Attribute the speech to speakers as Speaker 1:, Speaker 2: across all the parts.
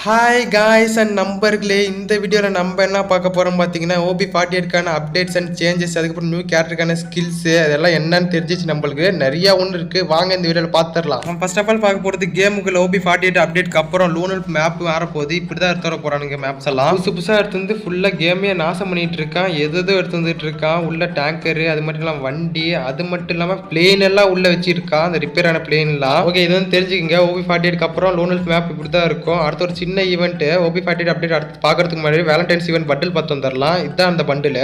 Speaker 1: Hi guys and நம்பர்களே, இந்த வீடியோவில் நம்ம என்ன பார்க்க போகிறோம் பார்த்தீங்கன்னா, OB48க்கான அப்டேட்ஸ் அண்ட் சேஞ்சஸ், அதுக்கப்புறம் நியூ கேரக்டருக்கான ஸ்கில்ஸு அதெல்லாம் என்னன்னு தெரிஞ்சிச்சு. நம்மளுக்கு நிறையா ஒன்று இருக்குது. வாங்க இந்த வீடியோவில் பார்த்துடலாம். நம்ம ஃபர்ஸ்ட் ஆஃப் ஆல் பார்க்க போகிறது கேமுக்குள்ள OB48 அப்டேட்க்கு அப்புறம் லூனல் மேப் வரப்போகுது. இப்படி தான் எடுத்து வர போகிறானுங்க மேப்ஸ் எல்லாம். புதுசாக எடுத்து வந்து ஃபுல்லாக கேமே நாசம் பண்ணிட்டு இருக்கான். எதோ எடுத்து வந்துட்டு இருக்கான். உள்ள டேங்கரு, அது மட்டும் இல்லாமல் வண்டி, அது மட்டும் இல்லாமல் பிளேன் எல்லாம் உள்ள வச்சிருக்கான். அந்த ரிப்பேர் ஆன பிளேன் எல்லாம். ஓகே, இது வந்து தெரிஞ்சுக்கங்க. OB48க்கு அப்புறம் லூனல் மேப் இப்படி தான் இருக்கும். அடுத்த ஒரு சின்ன ஈவெண்ட் OB48 அப்டேட் அடுத்து பார்க்கறதுக்கு முன்னாடி வேலண்டைன்ஸ் ஈவெண்ட் பண்டில் பார்த்து வந்துடலாம். இதுதான் அந்த பண்டில்.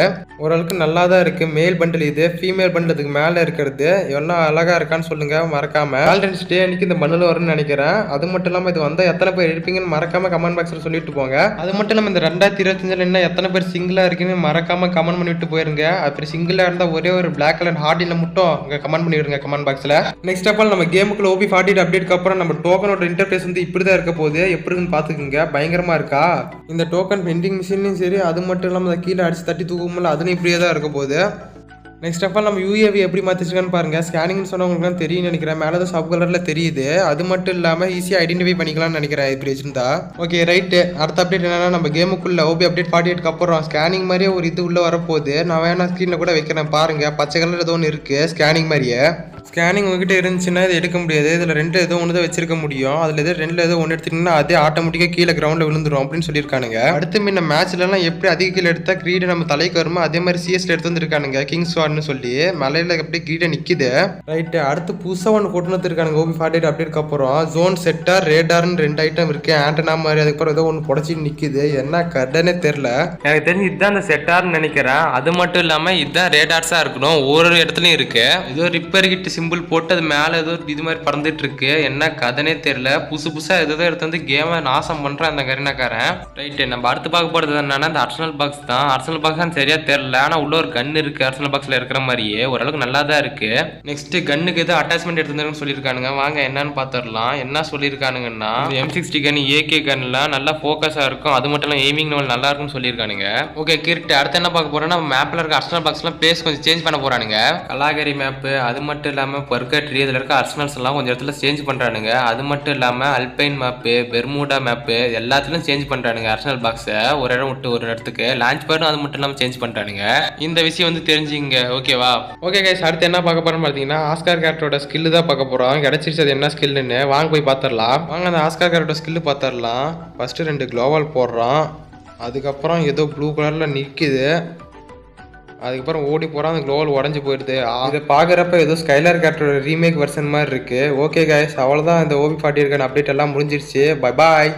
Speaker 1: ஓரளவுக்கு நல்லா தான் இருக்கு. மேல் பண்டில் இது, ஃபீமேல் பண்டில் அதுக்கு மேலே இருக்கிறது. எல்லாம் அழகா இருக்கான்னு சொல்லுங்க மறக்காம. வேலண்டைன்ஸ் டே அன்னைக்கு இந்த பண்டில் வரும்னு நினைக்கிறேன். அது மட்டும் இல்லாமல் இது வந்தால் எத்தனை பேர் இருப்பீங்கன்னு மறக்காம கமெண்ட் பாக்ஸில் சொல்லிட்டு போங்க. அது மட்டும் இல்லாமல் இந்த 2025 என்ன எத்தனை பேர் சிங்கிளா இருக்குன்னு மறக்காம கமெண்ட் பண்ணிவிட்டு போயிருங்க. அப்படி சிங்கிளா இருந்தால் ஒரே ஒரு பிளாக் கலர் ஹார்டில் மட்டும் கமெண்ட் பண்ணிடுங்க கமெண்ட் பாக்ஸில். நெக்ஸ்ட் ஆஃப் ஆல் நம்ம கேமுக்குள்ள OB48 அப்டேட்க்கு அப்புறம் நம்ம டோக்கனோட இன்டர்ஃபேஸ் வந்து இப்படி தான் இருக்க போகுது. எப்படின்னு பார்த்துக்குங்க. பயங்கரமா இருக்கா இந்த டோக்கன் பெண்டிங் மிஷின்லையும் சரி, அது மட்டும் இல்லாமல் அதை கீழே அடிச்சு தட்டி தூக்கும்ல, அதுவும் இப்படியே தான் இருக்க போகுது. நெக்ஸ்ட் ஆஃப் ஆல் நம்ம UAV எப்படி மாற்றிச்சிருக்கான்னு பாருங்கள். ஸ்கேனிங்னு சொன்னவங்களுக்கு தெரியும் நினைக்கிறேன். மேலே தான் சப் கலரில் தெரியுது. அது மட்டும் இல்லாமல் ஈஸியாக ஐடென்டிஃபை பண்ணிக்கலாம்னு நினைக்கிறேன் இப்படி வச்சிருந்தா. Okay right. அடுத்த அப்டேட் என்னன்னா, நம்ம கேமுக்குள்ள OB48 அப்புறம் ஸ்கேனிங் மாதிரியே ஒரு இது உள்ள வரப்போகுது. நான் வேணா ஸ்க்ரீனில் கூட வைக்கிறேன் பாருங்கள். பச்சை கலர் ஏதோ ஒன்று இருக்குது ஸ்கேனிங் மாதிரியே. ஸ்கேனிங் உங்ககிட்ட இருந்துச்சுன்னா இது எடுக்க முடியாது. இதில் ரெண்டு ஏதோ ஒன்று தான் வச்சிருக்க முடியும். அதில் எதோ ரெண்டில் ஏதோ ஒன்று எடுத்துட்டிங்கன்னா அதே ஆட்டோமேட்டிக்காக கீழே கிரவுண்டில் விழுந்துடும் அப்படின்னு சொல்லியிருக்கானுங்க. அடுத்து முன்ன மேட்ச்லலாம் எப்படி அதிக கீழே எடுத்தால் கிரீடை நம்ம தலைக்கு வருமோ அதே மாதிரி CS எடுத்து வந்துருக்கானுங்க. கிங்ஸ் வார்னு சொல்லி மலையில் எப்படி கிரீடை நிற்கிது. ரைட்டு. அடுத்து புதுசாக ஒன்று கொண்டு வந்துருக்கானுங்க OB48 அப்டேட்க்கு அப்புறம். ஜோன் செட்டார் ரேடார்னு 2 ஐட்டம் இருக்குது. ஆண்டனா மாதிரி அதுக்கப்புறம் ஏதோ ஒன்று புடச்சிட்டு நிற்கிது. என்ன கட்டனே தெரில. எனக்கு தெரிஞ்சு இதுதான் அந்த செட்டார்னு நினைக்கிறேன். அது மட்டும் இல்லாமல் இதுதான் ரேடார்ஸாக இருக்கணும். ஒரு இடத்துலையும் இருக்குது. ஏதோ ரிப்பேர் கிட்ட சிம்பிள் போட்டு அது மேலே ஏதோ இது மாதிரி பறந்துட்டு இருக்கு. என்ன கதனே தெரியல. புதுசாக எதோ எடுத்து வந்து கேமை நாசம் பண்ணுறான் அந்த கரீனாக்காரன். ரைட்டு. நம்ம அடுத்து பார்க்க போகிறது என்னன்னா, இந்த அர்சனல் பாக்ஸ் தான். அர்சனல் பாக்ஸ் தான் சரியா தெரியல. ஆனால் உள்ள ஒரு கன் இருக்கு அர்சனல் பாக்ஸில் இருக்கிற மாதிரியே. ஓரளவுக்கு நல்லா தான் இருக்கு. நெக்ஸ்ட் கன்னுக்கு ஏதோ அட்டாச்மெண்ட் எடுத்துருந்தாருன்னு சொல்லியிருக்கானுங்க. வாங்க என்னன்னு பார்த்துடலாம். என்ன சொல்லியிருக்கானுங்கன்னா, M60 கன் AK கன்லாம் நல்லா ஃபோக்கஸாக இருக்கும். அது மட்டும் இல்லாமல் எய்மிங் லெவல் நல்லா இருக்கும்னு சொல்லியிருக்கானுங்க. ஓகே கிரிட்டு. அடுத்து என்ன பார்க்க போறோம்னா, மேப்பில் இருக்க அர்சனல் பாக்ஸ்லாம் பிளேஸ் கொஞ்சம் சேஞ்ச் பண்ண போறானுங்க. கலாகரி மேப்பு, அது மட்டும் இல்லாமல் பர்கட்ரி, இதில் இருக்க அர்சனல்ஸ் எல்லாம் கொஞ்சம் இடத்துல சேஞ்ச் பண்ணுறானுங்க. அது மட்டும் இல்லாமல் அல்பைன் மேப்பு, பெர்முடா மேப்பு எல்லாத்துலையும் சேஞ்ச் பண்ணுறானுங்க. அர்சனல் பாக்ஸை ஒரு இடம் விட்டு ஒரு இடத்துக்கு லான்ச் பேடும் அது மட்டும் இல்லாமல் சேஞ்ச் பண்ணுறானுங்க. இந்த விஷயம் வந்து தெரிஞ்சுங்க. ஓகேவா? ஓகே கைஸ், அடுத்து என்ன பார்க்க போறோம்னு பார்த்தீங்கன்னா, ஆஸ்கார் கேரக்டரோட ஸ்கில் தான் பார்க்க போகிறோம். கிடச்சிருச்சு அது என்ன ஸ்கில்லுன்னு. வாங்க போய் பார்த்துடலாம். வாங்க அந்த ஆஸ்கார் கேரக்டரோட ஸ்கில் பார்த்துடலாம். ஃபஸ்ட்டு 2 க்ளோவால் போடுறோம். அதுக்கப்புறம் ஏதோ ப்ளூ கலரில் நிற்குது. அதுக்கப்புறம் ஓடி போகிறான். அந்த க்ளோவல் உடஞ்சி போயிடுது. இதை பார்க்குறப்ப ஏதோ ஸ்கைலர் கேரக்டரோட ரீமேக் வெர்ஷன் மாதிரி இருக்குது. ஓகே கைஸ், அவ்வளோதான். இந்த OB48 அப்டேட் எல்லாம் முடிஞ்சிருச்சு. Bye bye.